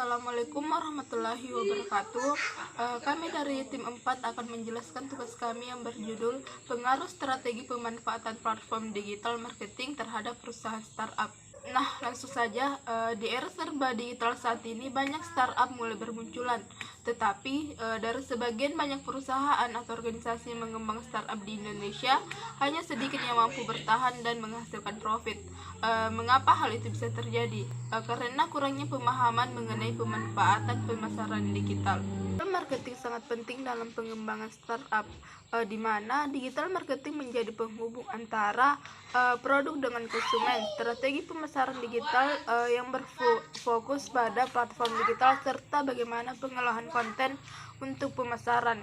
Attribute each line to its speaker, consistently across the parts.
Speaker 1: Assalamualaikum warahmatullahi wabarakatuh. Kami dari tim 4 akan menjelaskan tugas kami yang berjudul Pengaruh Strategi Pemanfaatan Platform Digital Marketing terhadap Perusahaan Startup. Nah, langsung saja, di era serba digital saat ini banyak startup mulai bermunculan. Tetapi dari sebagian banyak perusahaan atau organisasi yang mengembang startup di Indonesia, hanya sedikit yang mampu bertahan dan menghasilkan profit. Mengapa hal itu bisa terjadi? Karena kurangnya pemahaman mengenai pemanfaatan pemasaran digital. Marketing sangat penting dalam pengembangan startup, di mana digital marketing menjadi penghubung antara produk dengan konsumen. Strategi pemasaran digital yang berfokus pada platform digital serta bagaimana pengolahan konten untuk pemasaran.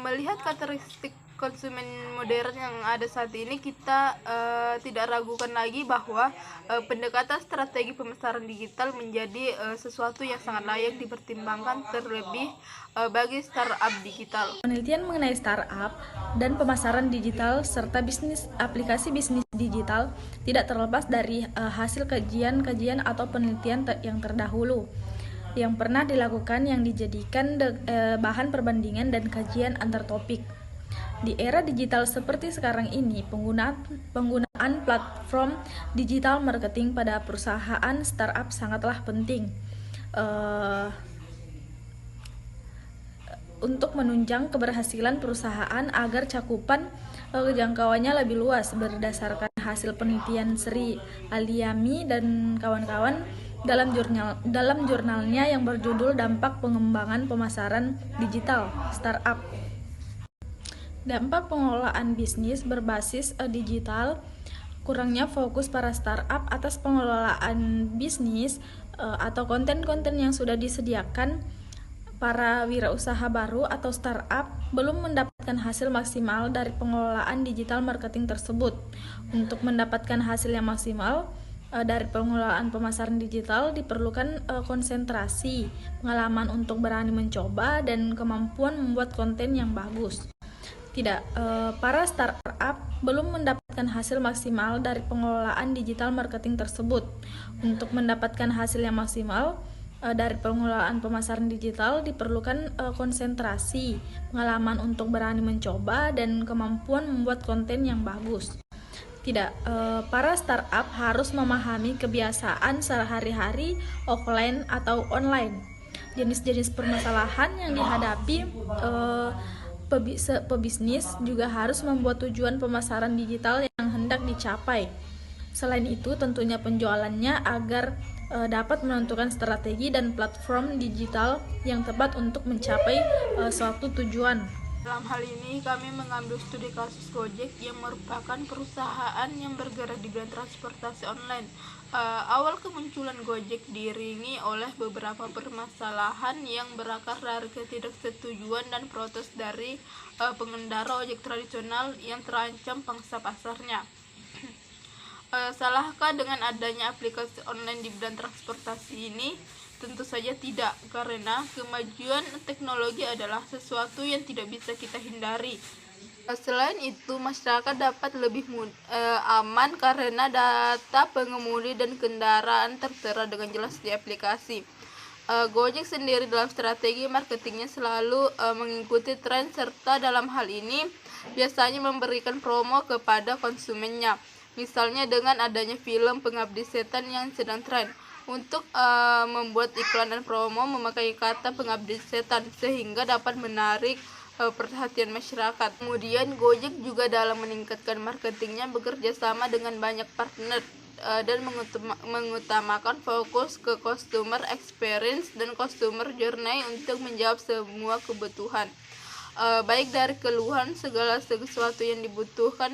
Speaker 1: Melihat karakteristik konsumen modern yang ada saat ini, kita tidak ragukan lagi bahwa pendekatan strategi pemasaran digital menjadi sesuatu yang sangat layak dipertimbangkan, terlebih bagi startup digital.
Speaker 2: Penelitian mengenai startup dan pemasaran digital serta aplikasi bisnis digital tidak terlepas dari hasil kajian atau penelitian yang terdahulu yang pernah dilakukan yang dijadikan bahan perbandingan dan kajian antar topik. Di era digital seperti sekarang ini, penggunaan platform digital marketing pada perusahaan startup sangatlah penting untuk menunjang keberhasilan perusahaan agar cakupan jangkauannya lebih luas. Berdasarkan hasil penelitian Sri Aliami dan kawan-kawan dalam jurnalnya yang berjudul Dampak Pengembangan Pemasaran Digital Startup. Dampak pengelolaan bisnis berbasis digital. Kurangnya fokus para startup atas pengelolaan bisnis atau konten-konten yang sudah disediakan. Para wirausaha baru atau startup belum mendapatkan hasil maksimal dari pengelolaan digital marketing tersebut. Untuk mendapatkan hasil yang maksimal dari pengelolaan pemasaran digital diperlukan konsentrasi, pengalaman untuk berani mencoba, dan kemampuan membuat konten yang bagus. Para startup belum mendapatkan hasil maksimal dari pengelolaan digital marketing tersebut. Untuk mendapatkan hasil yang maksimal dari pengelolaan pemasaran digital diperlukan konsentrasi, pengalaman untuk berani mencoba, dan kemampuan membuat konten yang bagus. Para startup harus memahami kebiasaan sehari-hari offline atau online, jenis-jenis permasalahan yang dihadapi pebisnis, juga harus membuat tujuan pemasaran digital yang hendak dicapai. Selain itu, tentunya penjualannya agar dapat menentukan strategi dan platform digital yang tepat untuk mencapai suatu tujuan.
Speaker 1: Dalam hal ini, kami mengambil studi kasus Gojek yang merupakan perusahaan yang bergerak di bidang transportasi online. Awal kemunculan Gojek diiringi oleh beberapa permasalahan yang berakar dari ketidaksetujuan dan protes dari pengendara ojek tradisional yang terancam pangsa pasarnya. Salahkah dengan adanya aplikasi online di bidang transportasi ini? Tentu saja tidak, karena kemajuan teknologi adalah sesuatu yang tidak bisa kita hindari. Selain itu, masyarakat dapat lebih aman karena data pengemudi dan kendaraan tertera dengan jelas di aplikasi. Gojek sendiri dalam strategi marketingnya selalu mengikuti tren, serta dalam hal ini biasanya memberikan promo kepada konsumennya. Misalnya dengan adanya film Pengabdi Setan yang sedang tren. Untuk membuat iklan dan promo memakai kata Pengabdi Setan sehingga dapat menarik perhatian masyarakat. Kemudian Gojek juga dalam meningkatkan marketingnya bekerja sama dengan banyak partner dan mengutamakan fokus ke customer experience dan customer journey untuk menjawab semua kebutuhan. Baik dari keluhan segala sesuatu yang dibutuhkan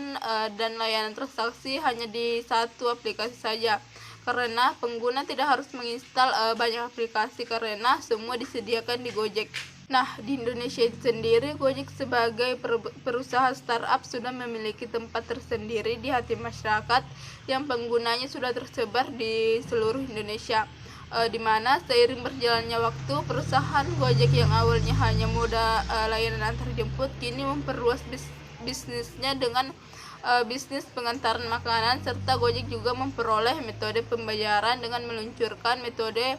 Speaker 1: dan layanan transaksi hanya di satu aplikasi saja, karena pengguna tidak harus menginstal banyak aplikasi karena semua disediakan di Gojek. Nah, di Indonesia itu sendiri, Gojek sebagai perusahaan startup sudah memiliki tempat tersendiri di hati masyarakat yang penggunanya sudah tersebar di seluruh Indonesia. Di mana seiring berjalannya waktu, perusahaan Gojek yang awalnya hanya moda layanan antar jemput kini memperluas bisnisnya dengan bisnis pengantaran makanan, serta Gojek juga memperoleh metode pembayaran dengan meluncurkan metode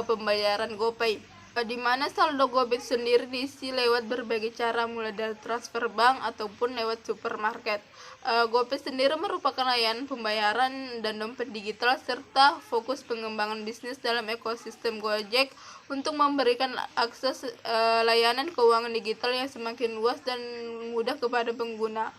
Speaker 1: pembayaran GoPay. Di mana saldo GoPay sendiri diisi lewat berbagai cara, mulai dari transfer bank ataupun lewat supermarket. GoPay sendiri merupakan layanan pembayaran dan dompet digital serta fokus pengembangan bisnis dalam ekosistem Gojek untuk memberikan akses layanan keuangan digital yang semakin luas dan mudah kepada pengguna.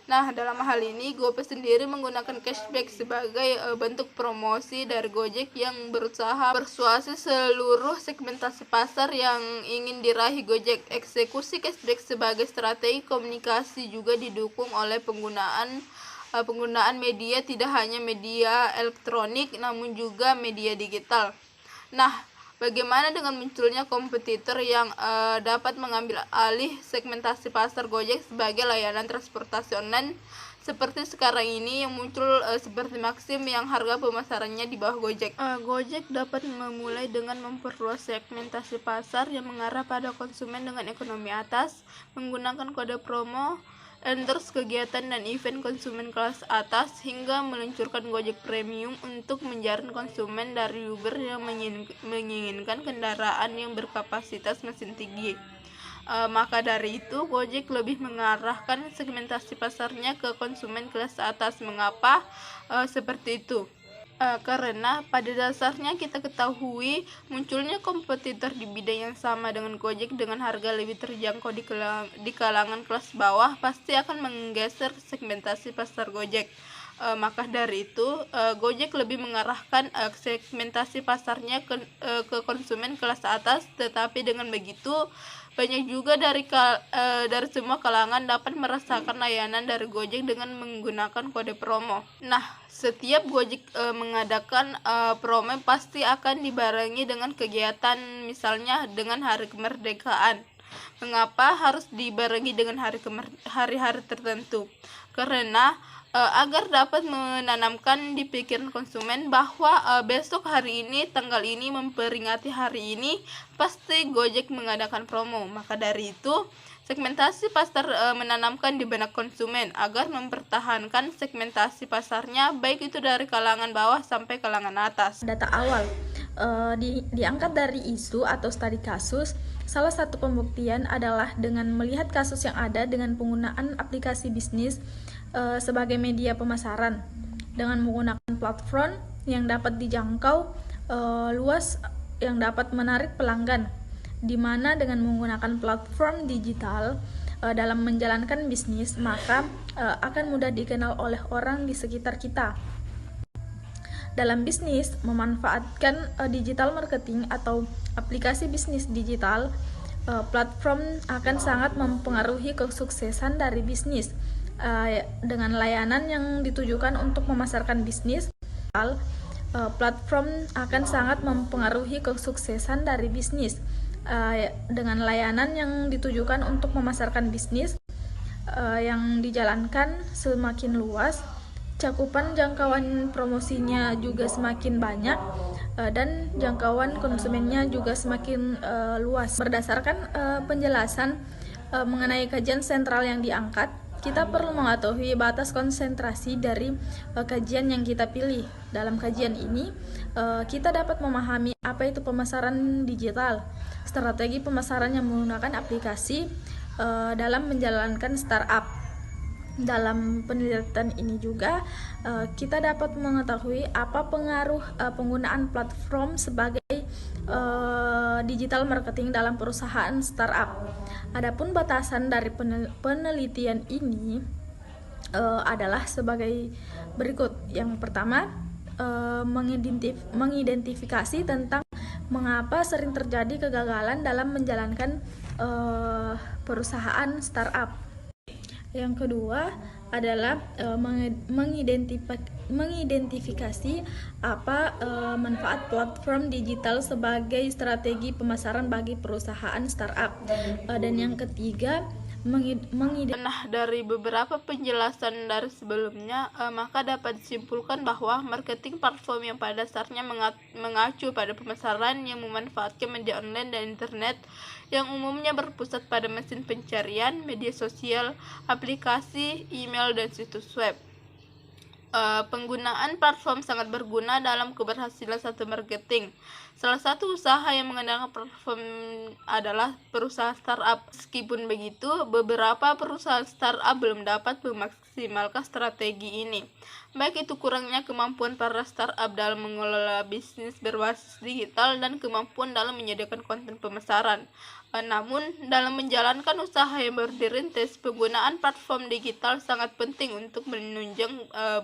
Speaker 1: Nah, dalam hal ini GoPay sendiri menggunakan cashback sebagai bentuk promosi dari Gojek yang berusaha persuasi seluruh segmentasi pasar yang ingin diraih Gojek. Eksekusi cashback sebagai strategi komunikasi juga didukung oleh penggunaan media, tidak hanya media elektronik namun juga media digital. Nah, bagaimana dengan munculnya kompetitor yang dapat mengambil alih segmentasi pasar Gojek sebagai layanan transportasi online seperti sekarang ini yang muncul seperti Maxim yang harga pemasarannya di bawah Gojek. Gojek dapat memulai dengan memperluas segmentasi pasar yang mengarah pada konsumen dengan ekonomi atas, menggunakan kode promo, endorse kegiatan dan event konsumen kelas atas, hingga meluncurkan Gojek Premium untuk menjaring konsumen dari Uber yang menginginkan kendaraan yang berkapasitas mesin tinggi. Maka dari itu Gojek lebih mengarahkan segmentasi pasarnya ke konsumen kelas atas. Mengapa seperti itu? Karena pada dasarnya kita ketahui munculnya kompetitor di bidang yang sama dengan Gojek dengan harga lebih terjangkau di kalangan kelas bawah pasti akan menggeser segmentasi pasar Gojek. Maka dari itu Gojek lebih mengarahkan segmentasi pasarnya ke konsumen kelas atas, tetapi dengan begitu banyak juga dari semua kalangan dapat merasakan layanan dari Gojek dengan menggunakan kode promo. Nah, setiap Gojek mengadakan promo pasti akan dibarengi dengan kegiatan, misalnya dengan hari kemerdekaan. Mengapa harus dibarengi dengan hari-hari tertentu? Karena agar dapat menanamkan di pikiran konsumen bahwa besok hari ini, tanggal ini, memperingati hari ini, pasti Gojek mengadakan promo. Maka dari itu segmentasi pasar menanamkan di benak konsumen agar mempertahankan segmentasi pasarnya, baik itu dari kalangan bawah sampai kalangan atas.
Speaker 2: Data awal diangkat dari isu atau studi kasus. Salah satu pembuktian adalah dengan melihat kasus yang ada dengan penggunaan aplikasi bisnis sebagai media pemasaran dengan menggunakan platform yang dapat dijangkau luas, yang dapat menarik pelanggan, di mana dengan menggunakan platform digital dalam menjalankan bisnis, maka akan mudah dikenal oleh orang di sekitar kita. Dalam bisnis, memanfaatkan digital marketing atau aplikasi bisnis digital, platform akan sangat mempengaruhi kesuksesan dari bisnis. Dengan layanan yang ditujukan untuk memasarkan bisnis, platform akan sangat mempengaruhi kesuksesan dari bisnis. Dengan layanan yang ditujukan untuk memasarkan bisnis yang dijalankan semakin luas, cakupan jangkauan promosinya juga semakin banyak, dan jangkauan konsumennya juga semakin luas. Berdasarkan penjelasan mengenai kajian sentral yang diangkat, kita perlu mengetahui batas konsentrasi dari kajian yang kita pilih. Dalam kajian ini, kita dapat memahami apa itu pemasaran digital, strategi pemasaran yang menggunakan aplikasi dalam menjalankan startup. Dalam penelitian ini juga kita dapat mengetahui apa pengaruh penggunaan platform sebagai digital marketing dalam perusahaan startup. Adapun batasan dari penelitian ini adalah sebagai berikut. Yang pertama, mengidentifikasi tentang mengapa sering terjadi kegagalan dalam menjalankan perusahaan startup. Yang kedua adalah mengidentifikasi apa manfaat platform digital sebagai strategi pemasaran bagi perusahaan startup. Dan yang ketiga,
Speaker 1: dari beberapa penjelasan dari sebelumnya, maka dapat disimpulkan bahwa marketing platform yang pada dasarnya mengacu pada pemasaran yang memanfaatkan media online dan internet yang umumnya berpusat pada mesin pencarian, media sosial, aplikasi, email, dan situs web. Penggunaan platform sangat berguna dalam keberhasilan satu marketing. Salah satu usaha yang mengandalkan platform adalah perusahaan startup. Meskipun begitu, beberapa perusahaan startup belum dapat memaksimalkan strategi ini. Baik itu kurangnya kemampuan para startup dalam mengelola bisnis berbasis digital dan kemampuan dalam menyediakan konten pemasaran. Namun, dalam menjalankan usaha yang baru dirintis, penggunaan platform digital sangat penting untuk menunjang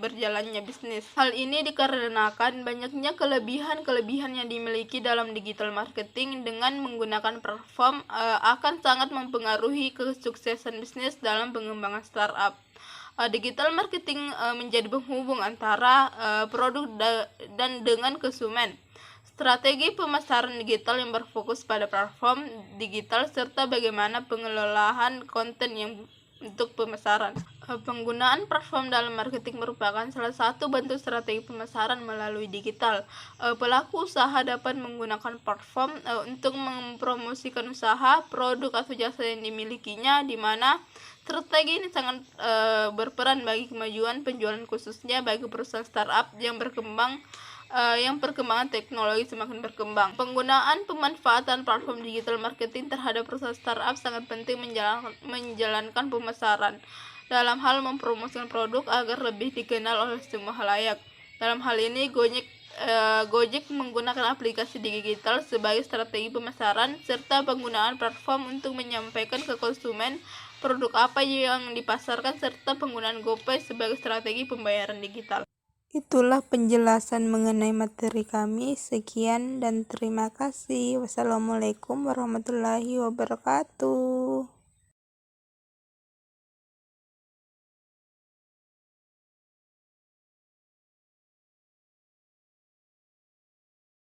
Speaker 1: berjalannya bisnis. Hal ini dikarenakan banyaknya kelebihan-kelebihan yang dimiliki dalam digital marketing. Dengan menggunakan platform akan sangat mempengaruhi kesuksesan bisnis dalam pengembangan startup. Digital marketing menjadi penghubung antara produk dan dengan konsumen. Strategi pemasaran digital yang berfokus pada platform digital serta bagaimana pengelolaan konten yang untuk pemasaran. Penggunaan platform dalam marketing merupakan salah satu bentuk strategi pemasaran melalui digital. Pelaku usaha dapat menggunakan platform untuk mempromosikan usaha, produk atau jasa yang dimilikinya, di mana strategi ini sangat berperan bagi kemajuan penjualan khususnya bagi perusahaan startup yang berkembang. Yang perkembangan teknologi semakin berkembang. Penggunaan pemanfaatan platform digital marketing terhadap perusahaan startup sangat penting menjalankan pemasaran dalam hal mempromosikan produk agar lebih dikenal oleh semua halayak. Dalam hal ini Gojek menggunakan aplikasi digital sebagai strategi pemasaran serta penggunaan platform untuk menyampaikan ke konsumen produk apa yang dipasarkan serta penggunaan GoPay sebagai strategi pembayaran digital. Itulah penjelasan mengenai materi kami. Sekian dan terima kasih. Wassalamualaikum warahmatullahi wabarakatuh.